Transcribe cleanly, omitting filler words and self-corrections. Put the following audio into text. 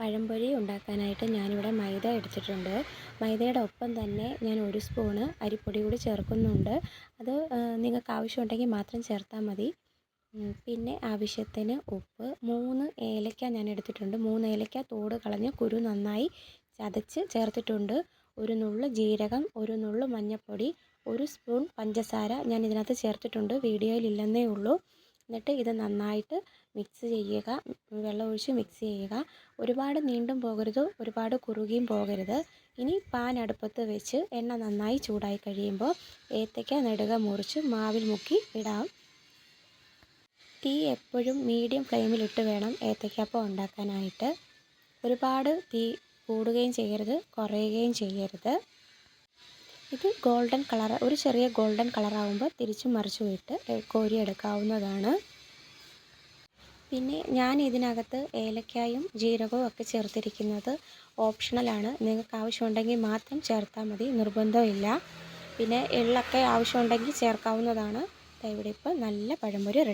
പഴംപൊരി ഉണ്ടാക്കാനായിട്ട് ഞാനിവിടെ മൈദ എടുത്തിട്ടുണ്ട്. മൈദയുടെ ഒപ്പം തന്നെ ഞാൻ 1 സ്പൂണ് അരിപ്പൊടി കൂടി ചേർക്കുന്നുണ്ട്. അത് നിങ്ങൾക്ക് ആവശ്യമുണ്ടെങ്കിൽ മാത്രം ചേർത്താൽ മതി. പിന്നെ ആവശ്യത്തിന് ഉപ്പ്, 3 ഏലക്ക ഞാൻ എടുത്തിട്ടുണ്ട്. 3 ഏലക്ക തോട് കളഞ്ഞ് കുരു നന്നായി ചതച്ച് ചേർത്തിട്ടുണ്ട്. ഒരു നുള്ള് ജീരകം, ഒരു നുള്ള് മഞ്ഞൾപ്പൊടി, 1 സ്പൂൺ പഞ്ചസാര ഞാൻ ഇതിനകത്ത് ചേർത്തിട്ടുണ്ട്. വീഡിയോയിൽ ഇല്ലെന്നേ ഉള്ളൂ. എന്നിട്ട് ഇത് നന്നായിട്ട് മിക്സ് ചെയ്യുക. വെള്ളം ഒഴിച്ച് മിക്സ് ചെയ്യുക. ഒരുപാട് നീണ്ടും പോകരുത്, ഒരുപാട് കുറുകിയും പോകരുത്. ഇനി പാൻ അടുപ്പത്ത് വെച്ച് എണ്ണ നന്നായി ചൂടായി കഴിയുമ്പോൾ ഏത്തയ്ക്ക നെടുക മുറിച്ച് മാവിൽ മുക്കി ഇടാം. തീ എപ്പോഴും മീഡിയം ഫ്ലെയിമിലിട്ട് വേണം ഏത്തയ്ക്കാപ്പം ഉണ്ടാക്കാനായിട്ട്. ഒരുപാട് തീ കൂടുകയും ചെയ്യരുത്, കുറയുകയും ചെയ്യരുത്. ഇത് ഗോൾഡൻ കളർ, ഒരു ചെറിയ ഗോൾഡൻ കളറാകുമ്പോൾ തിരിച്ചും മറിച്ചും ഇട്ട് കോരിയെടുക്കാവുന്നതാണ്. പിന്നെ ഞാൻ ഇതിനകത്ത് ഏലക്കായും ജീരകവും ഒക്കെ ചേർത്തിരിക്കുന്നത് ഓപ്ഷണലാണ്. നിങ്ങൾക്ക് ആവശ്യമുണ്ടെങ്കിൽ മാത്രം ചേർത്താൽ മതി, നിർബന്ധമില്ല. പിന്നെ എള്ളൊക്കെ ആവശ്യമുണ്ടെങ്കിൽ ചേർക്കാവുന്നതാണ്. ഇവിടെ ഇപ്പോൾ നല്ല പഴംപൊരി റെഡി.